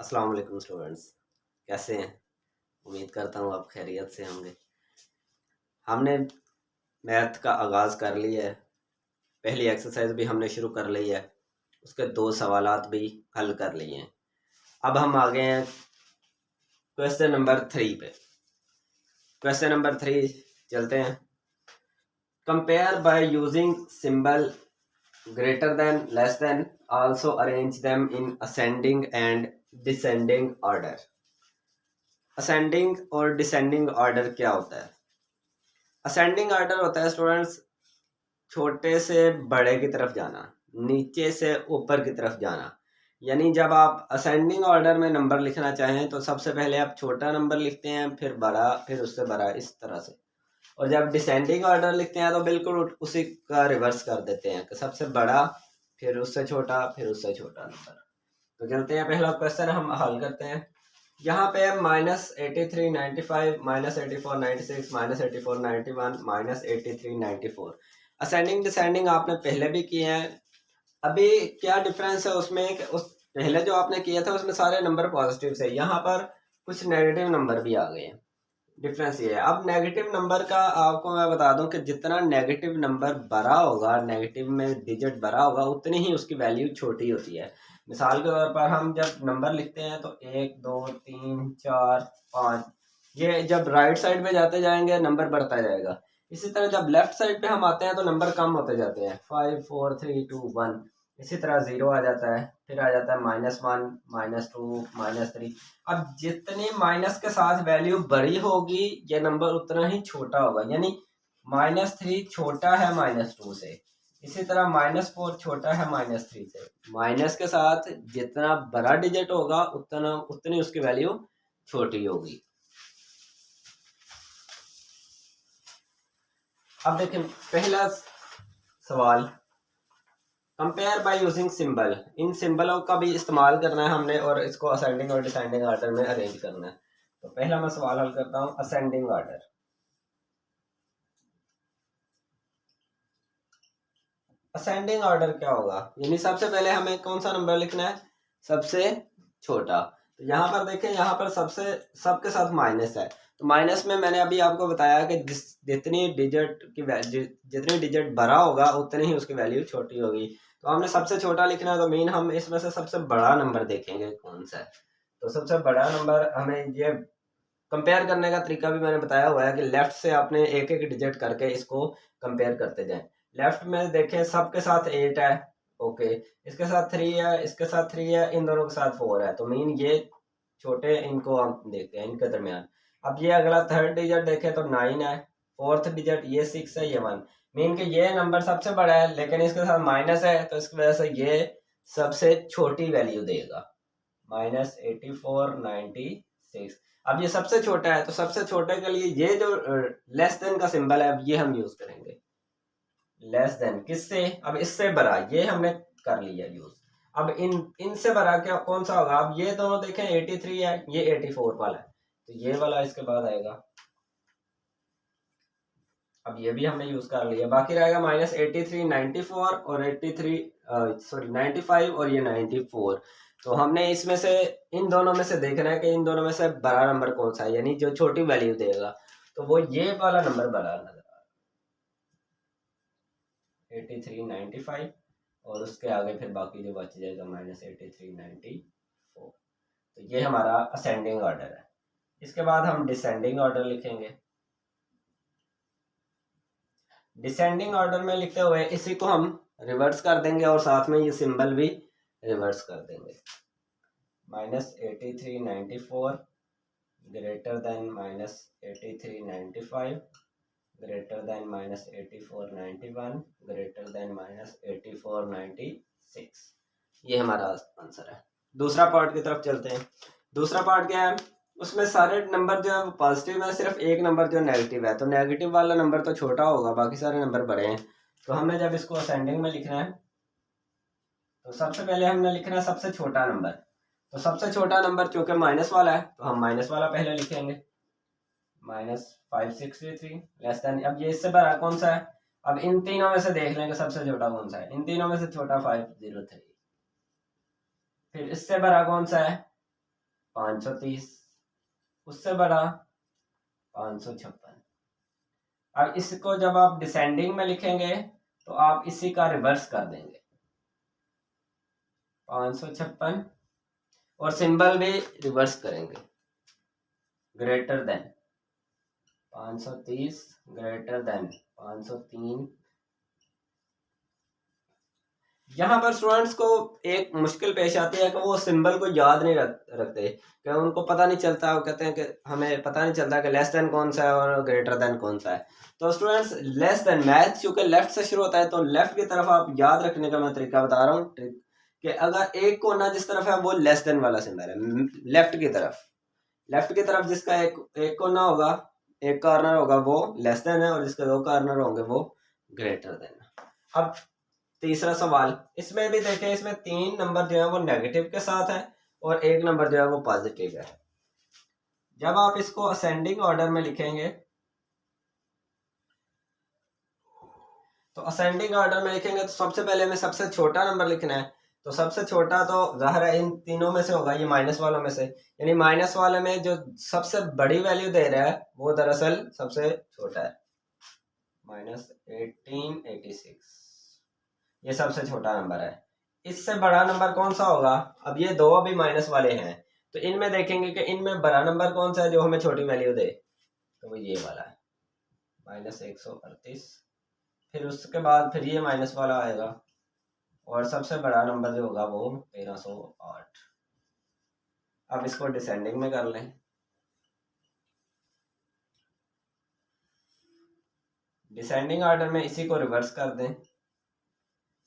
अस्सलाम वालेकुम स्टूडेंट्स, कैसे हैं? उम्मीद करता हूँ आप खैरियत से होंगे। हमने मैथ का आगाज़ कर लिया है। पहली एक्सरसाइज भी हमने शुरू कर ली है। उसके दो सवालात भी हल कर लिए हैं। अब हम आ गए हैं क्वेश्चन नंबर 3 पे। क्वेश्चन नंबर 3 चलते हैं। Compare by using symbol greater than, less than, also arrange them in ascending and descending order। Ascending और डिसेंडिंग ऑर्डर क्या होता है? असेंडिंग ऑर्डर होता है स्टूडेंट्स छोटे से बड़े की तरफ जाना, नीचे से ऊपर की तरफ जाना। यानी जब आप असेंडिंग ऑर्डर में नंबर लिखना चाहें तो सबसे पहले आप छोटा नंबर लिखते हैं, फिर बड़ा, फिर उससे बड़ा, इस तरह से। और जब डिसेंडिंग ऑर्डर लिखते हैं तो बिल्कुल उसी का रिवर्स कर देते हैं कि सबसे बड़ा, फिर उससे छोटा, फिर उससे छोटा नंबर। तो चलते हैं, पहला क्वेश्चन हम हल करते हैं। यहाँ पे -8395, -8496, -8491, -8394 असेंडिंग डिसेंडिंग आपने पहले भी किए हैं। अभी क्या डिफरेंस है उसमें कि उस पहले जो आपने किया था उसमें सारे नंबर पॉजिटिव से, यहाँ पर कुछ नेगेटिव नंबर भी आ गए हैं। डिफरेंस ये है। अब नेगेटिव नंबर का आपको मैं बता दूं कि जितना नेगेटिव नंबर बड़ा होगा, नेगेटिव में डिजिट बड़ा होगा, उतनी ही उसकी वैल्यू छोटी होती है। मिसाल के तौर पर हम जब नंबर लिखते हैं तो 1 2 3 4 5, ये जब राइट साइड पे जाते जाएंगे नंबर बढ़ता जाएगा। इसी तरह जब लेफ्ट साइड पे हम आते हैं तो नंबर कम होते जाते हैं, 5 4 3 2 1। इसी तरह 0 आ जाता है, फिर आ जाता है -1 -2 -3। अब जितनी माइनस के साथ वैल्यू बड़ी होगी ये नंबर उतना ही छोटा होगा। यानी -3 छोटा है -2 से, इसी तरह -4 छोटा है -3 से। माइनस के साथ जितना बड़ा डिजिट होगा उतनी उसकी वैल्यू छोटी होगी। अब देखें पहला सवाल, कंपेयर बाय यूजिंग सिंबल। इन सिंबलों का भी इस्तेमाल करना है हमने और इसको असेंडिंग और डिसेंडिंग ऑर्डर में अरेंज करना है। तो पहला मैं सवाल हल करता हूँ, असेंडिंग ऑर्डर। असेंडिंग ऑर्डर क्या होगा? यानी सबसे पहले हमें कौन सा नंबर लिखना है? सबसे छोटा। तो यहाँ पर देखें, यहाँ पर सबके साथ माइनस है। तो माइनस में मैंने अभी आपको बताया कि जितनी डिजिट बड़ा होगा उतनी ही उसकी वैल्यू छोटी होगी। तो हमने सबसे छोटा लिखना है, तो मीन हम इसमें से सबसे बड़ा नंबर देखेंगे कौन सा है। तो सबसे बड़ा नंबर हमें ये कंपेयर करने का तरीका भी मैंने बताया हुआ है कि लेफ्ट से आपने एक एक डिजिट करके इसको कंपेयर करते जाएं। लेफ्ट में देखें सबके साथ 8 है, ओके, इसके साथ 3 है, इसके साथ 3 है, इन दोनों के साथ 4 है। तो मीन ये छोटे, इनको हम देखते हैं इनके दरमियान। अब ये अगला थर्ड डिजिट देखें तो 9 है, फोर्थ डिजिट ये 6 है, ये 1। मीन कि ये नंबर सबसे बड़ा है लेकिन इसके साथ माइनस है, तो इसकी वजह से ये सबसे छोटी वैल्यू देगा, -8496। अब ये सबसे छोटा है तो सबसे छोटे के लिए ये जो लेस देन का सिंबल है, अब ये हम यूज करेंगे। लेस देन किससे? अब इससे बड़ा, ये हमने कर लिया यूज। अब इनसे बड़ा क्या कौन सा होगा? अब ये दोनों देखें 83 है, ये 84 वाला है, तो ये वाला इसके बाद आएगा। अब ये भी हमने यूज कर लिया, बाकी रहेगा -83 94 और 83 सॉरी 95 और ये 94। तो हमने इसमें से इन दोनों में से देखना है कि इन दोनों में से बड़ा नंबर कौन सा है, यानी जो छोटी वैल्यू देगा। तो वो ये वाला नंबर बड़ा नजर आ रहा है, 83 95, और उसके आगे फिर बाकी जो बच जाएगा -83 94। तो ये हमारा असेंडिंग ऑर्डर है। इसके बाद हम डिसेंडिंग ऑर्डर लिखेंगे। डिसेंडिंग ऑर्डर में लिखते हुए इसी को हम रिवर्स कर देंगे और साथ में ये सिंबल भी रिवर्स कर देंगे। -8394 greater than -8395 greater than -8491 greater than -8496। ये हमारा आंसर है। दूसरा पार्ट की तरफ चलते हैं। दूसरा पार्ट क्या है? उसमें सारे नंबर जो है पॉजिटिव है, सिर्फ एक नंबर जो नेगेटिव है। तो नेगेटिव वाला नंबर तो छोटा होगा, बाकी सारे नंबर बड़े हैं। तो हमें जब इसको असेंडिंग में लिखना है तो सबसे पहले हमने लिखना है सबसे छोटा नंबर। तो सबसे छोटा नंबर चूंकि माइनस वाला है तो हम माइनस वाला पहले लिखेंगे, -563 लेस देन। अब ये इससे बड़ा कौन सा है? अब इन तीनों में से देख लेंगे सबसे छोटा कौन सा है। इन तीनों में से छोटा 503। फिर इससे बड़ा कौन सा है? 530, उससे बड़ा 556। अब इसको जब आप डिसेंडिंग में लिखेंगे तो आप इसी का रिवर्स कर देंगे, 556, और सिंबल भी रिवर्स करेंगे, ग्रेटर देन 530 ग्रेटर देन 503। यहाँ पर स्टूडेंट्स को एक मुश्किल पेश आती है कि वो सिंबल को याद नहीं रखते, कि उनको पता नहीं चलता, वो कहते हैं कि हमें पता नहीं चलता कि लेस देन कौन सा है और ग्रेटर देन कौन सा है। तो स्टूडेंट्स लेस देन, मैथ चूंकि लेफ्ट से शुरू होता है तो लेफ्ट की तरफ आप याद रखने का मैं तरीका बता रहा हूँ, ट्रिक, कि अगर एक कोना जिस तरफ है वो लेस देन वाला सिंबल है, लेफ्ट की तरफ जिसका एक कोना होगा, एक कॉर्नर होगा, वो लेस देन है, और जिसके दो कॉर्नर होंगे वो ग्रेटर देन। अब तीसरा सवाल, इसमें भी देखें, इसमें 3 नंबर जो है वो नेगेटिव के साथ है और 1 नंबर जो है वो पॉजिटिव है। जब आप इसको असेंडिंग ऑर्डर में लिखेंगे तो असेंडिंग ऑर्डर में लिखेंगे तो सबसे पहले हमें सबसे छोटा नंबर लिखना है। तो सबसे छोटा तो जाहिर है इन तीनों में से होगा, ये माइनस वालों में से, यानी माइनस वाले में जो सबसे बड़ी वैल्यू दे रहा है वो दरअसल सबसे छोटा है, -1886, ये सबसे छोटा नंबर है। इससे बड़ा नंबर कौन सा होगा? अब ये दो अभी माइनस वाले हैं तो इनमें देखेंगे कि इनमें बड़ा नंबर कौन सा है जो हमें छोटी वैल्यू दे, तो वो ये वाला है, -138। फिर उसके बाद फिर ये माइनस वाला आएगा और सबसे बड़ा नंबर जो होगा वो 1308। अब इसको डिसेंडिंग में कर लें, डिसेंडिंग ऑर्डर में इसी को रिवर्स कर दें,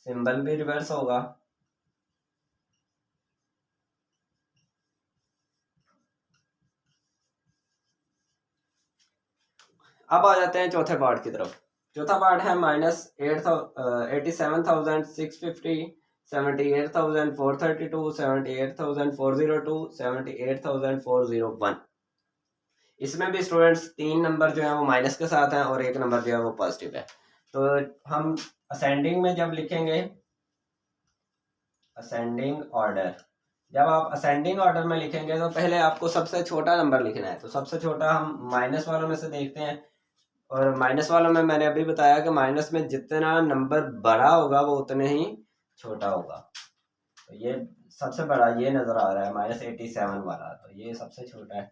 सिंबल भी रिवर्स होगा। अब आ जाते हैं चौथे पार्ट की तरफ। चौथा पार्ट है -87,650, 78,432, 78,402, 78,401। इसमें भी स्टूडेंट्स 3 नंबर जो है वो माइनस के साथ हैं और 1 नंबर जो है वो पॉजिटिव है। तो हम असेंडिंग में जब लिखेंगे, असेंडिंग ऑर्डर, जब आप असेंडिंग ऑर्डर में लिखेंगे तो पहले आपको सबसे छोटा नंबर लिखना है। तो सबसे छोटा हम माइनस वालों में से देखते हैं, और माइनस वालों में मैंने अभी बताया कि माइनस में जितना नंबर बड़ा होगा वो उतने ही छोटा होगा। तो ये सबसे बड़ा ये नजर आ रहा है -87 वाला, तो ये सबसे छोटा है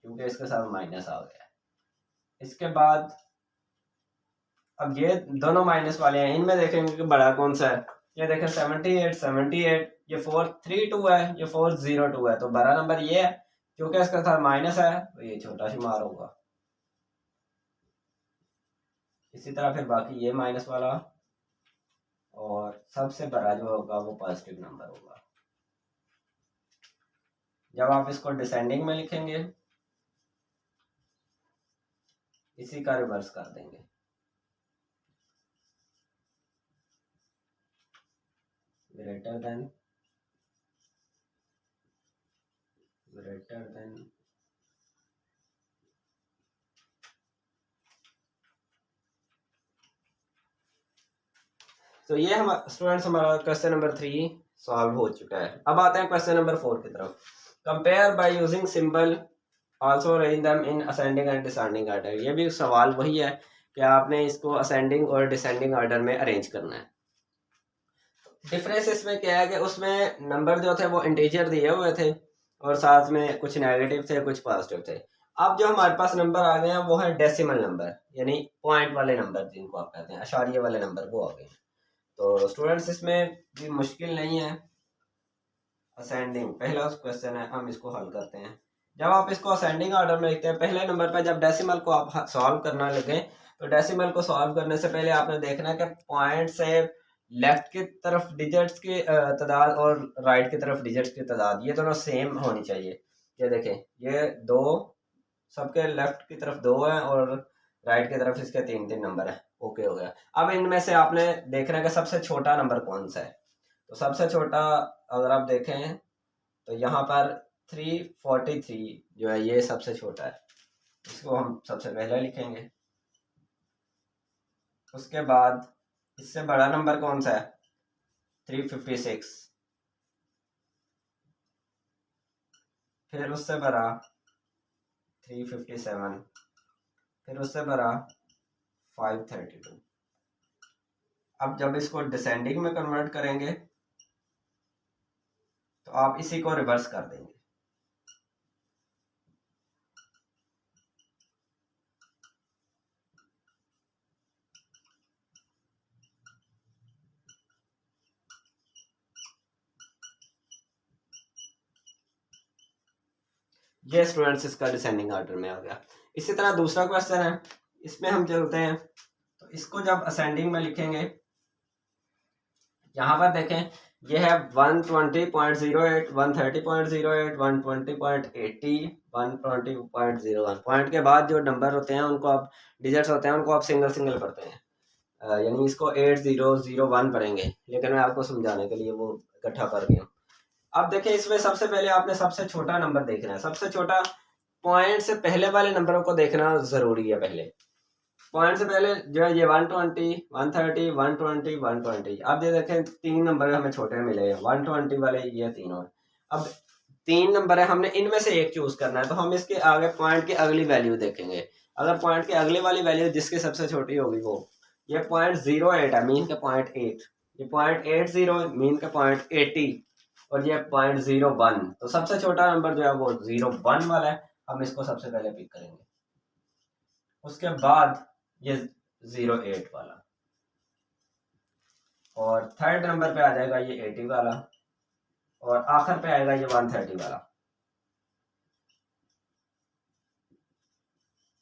क्योंकि इसके साथ माइनस आ गया है। इसके बाद अब ये दोनों माइनस वाले हैं, इनमें देखेंगे कि बड़ा कौन सा है। ये देखें 78, 78, ये 432 है, ये 402 है, तो बड़ा नंबर ये है, क्योंकि इसके साथ माइनस है तो ये छोटा शुमार होगा। इसी तरह फिर बाकी ये माइनस वाला, और सबसे बड़ा जो होगा वो पॉजिटिव नंबर होगा। जब आप इसको डिसेंडिंग में लिखेंगे इसी का रिवर्स कर देंगे, ग्रेटर देन तो ये हम स्टूडेंट्स हमारा क्वेश्चन नंबर 3 सॉल्व हो चुका है। अब आते हैं क्वेश्चन नंबर 4 की तरफ। Compare by using symbol, also arrange them in ascending and descending order. ये भी सवाल वही है कि आपने इसको असेंडिंग और डिसेंडिंग ऑर्डर में अरेंज करना है। डिफरेंस इसमें क्या है कि उसमें नंबर जो थे वो इंटीजर दिए हुए थे और साथ में कुछ नेगेटिव थे कुछ पॉजिटिव थे। अब जो हमारे पास नंबर आ गए हैं वो है डेसिमल नंबर, यानी पॉइंट वाले नंबर जिनको आप कहते हैं, अशारिये वाले नंबर, वो आ गए। तो स्टूडेंट्स इसमें भी मुश्किल नहीं है। असेंडिंग पहला क्वेश्चन है, हम इसको हल करते हैं। जब आप इसको असेंडिंग ऑर्डर में लिखते हैं, पहले नंबर पर जब डेसिमल को आप सॉल्व करना लगे तो डेसिमल को सॉल्व करने से पहले आपने देखना है कि पॉइंट से लेफ्ट की तरफ डिजिट्स की तादाद और राइट की तरफ डिजिट्स की तादाद ये दोनों सेम होनी चाहिए। ये देखें, ये दो, सबके लेफ्ट की तरफ 2 है और राइट की तरफ इसके 3-3 नंबर है। ओके हो गया। अब इनमें से आपने देखना है कि सबसे छोटा नंबर कौन सा है। तो सबसे छोटा अगर आप देखें तो यहाँ पर 343 जो है ये सबसे छोटा है, इसको हम सबसे पहले लिखेंगे। उसके बाद इससे बड़ा नंबर कौन सा है? 356। फिर उससे बड़ा 357, फिर उससे बड़ा 532। अब जब इसको डिसेंडिंग में कन्वर्ट करेंगे तो आप इसी को रिवर्स कर देंगे। ये स्टूडेंट्स इसका डिसेंडिंग ऑर्डर में आ गया। इसी तरह दूसरा क्वेश्चन है, इसमें हम चलते हैं। तो इसको जब असेंडिंग में लिखेंगे, यहाँ पर देखें ये है 120.08, 130.08, 120.80, 120.01। पॉइंट के बाद जो नंबर होते हैं उनको आप, डिजिट्स होते हैं उनको आप सिंगल सिंगल पढ़ते हैं, यानी इसको 8001 पढ़ेंगे, लेकिन मैं आपको समझाने के लिए वो इकट्ठा कर गया। अब देखें इसमें सबसे पहले आपने सबसे छोटा नंबर देखना है। सबसे छोटा पॉइंट से पहले वाले नंबरों को देखना जरूरी है। पहले पॉइंट से पहले जो है ये 120, 130, 120, 120। अब ये देखें तीन नंबर हमें छोटे मिले हैं, 120 वाले, ये तीनों। अब तीन नंबर है, हमने इनमें से एक चूज करना है। तो हम इसके आगे पॉइंट की अगली वैल्यू देखेंगे। अगर पॉइंट की अगली वाली वैल्यू जिसकी सबसे छोटी होगी वो, ये 0.08 है, मीन का 0.8, ये 0.80 मीन का 0.80, और ये 0.01। तो सबसे छोटा नंबर जो है वो 01 वाला है, हम इसको सबसे पहले पिक करेंगे। उसके बाद ये 08 वाला, और थर्ड नंबर पे आ जाएगा ये 80 वाला, और आखिर पे आएगा ये 130 वाला।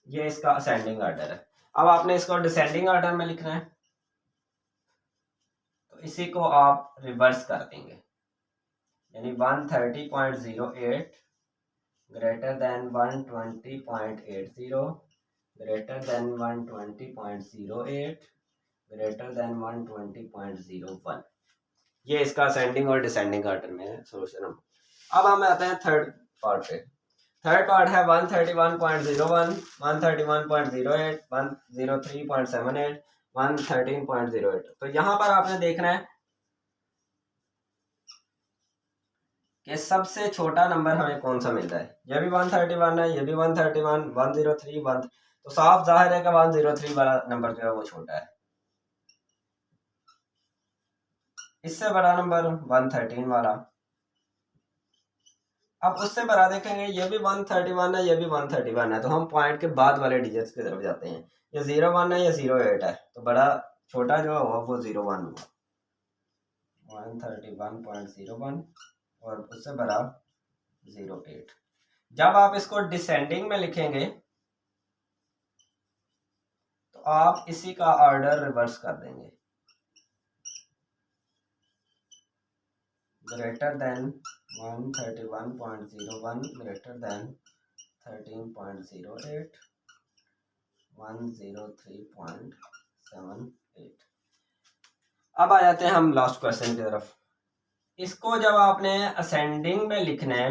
ये इसका असेंडिंग ऑर्डर है। अब आपने इसको डिसेंडिंग ऑर्डर में लिखना है, तो इसी को आप रिवर्स कर देंगे, यानी 130.08 greater than 120.80 greater than 120.08 greater than 120.01। ये इसका असेंडिंग और डिसेंडिंग ऑर्डर में है सोल्यूशन। अब हम आते हैं थर्ड पार्ट पे। थर्ड पार्ट है 131.01, 131.08, 103.78, 113.08। तो यहाँ पर आपने देखना है कि सबसे छोटा नंबर हमें कौन सा मिल रहा है। ये भी 131 है, ये भी 131, 103, 1। तो साफ जाहिर है कि 103 वाला नंबर जो है वो छोटा है। इससे बड़ा नंबर 113 वाला। अब उससे बड़ा देखेंगे, ये भी 131 है, ये भी 131 है। तो हम पॉइंट के बाद वाले डिजिट्स की तरफ जाते हैं। ये 01 है, ये 08 है, तो बड़ा छोटा जो हुआ वो 01 हुआ, 131.01, और उससे बड़ा 08। जब आप इसको डिसेंडिंग में लिखेंगे तो आप इसी का ऑर्डर रिवर्स कर देंगे, ग्रेटर देन 131.01 ग्रेटर देन 13.08 103.78। अब आ जाते हैं हम लास्ट क्वेश्चन की तरफ। इसको जब आपने असेंडिंग में लिखना है,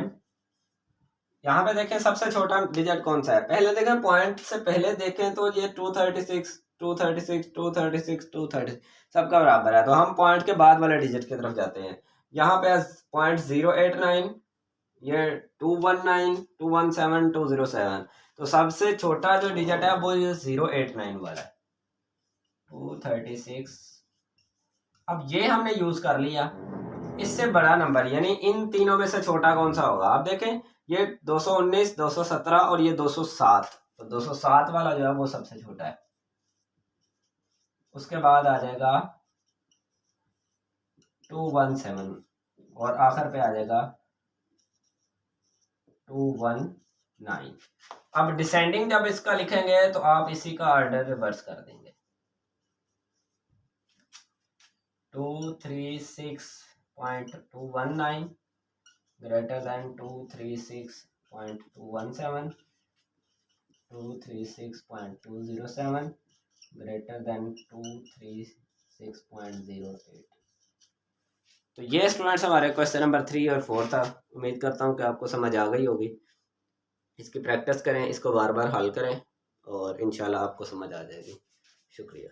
यहाँ पे देखें सबसे छोटा डिजिट कौन सा है। पहले देखें पॉइंट से पहले देखें तो ये 236, 236, 236, 236 सबका बराबर है। तो हम पॉइंट के बाद वाले डिजिट की तरफ जाते हैं। यहाँ पे 0.089, ये 219, 217, 207। तो सबसे छोटा जो डिजिट है वो ये 089 वाला है, 236। अब ये हमने यूज कर लिया। इससे बड़ा नंबर यानी इन तीनों में से छोटा कौन सा होगा। आप देखें ये 219, 217 और ये 207। तो 207 वाला जो है वो सबसे छोटा है। उसके बाद आ जाएगा 217, और आखिर पे आ जाएगा 219। अब डिसेंडिंग जब इसका लिखेंगे तो आप इसी का ऑर्डर रिवर्स कर देंगे, 236.219 greater than 236.217, 236.207 greater than 236.08। तो ये स्टूडेंट्स हमारे क्वेश्चन नंबर 3 और 4 था। उम्मीद करता हूँ कि आपको समझ आ गई होगी। इसकी प्रैक्टिस करें, इसको बार बार हल करें, और इंशाल्लाह आपको समझ आ जाएगी। शुक्रिया।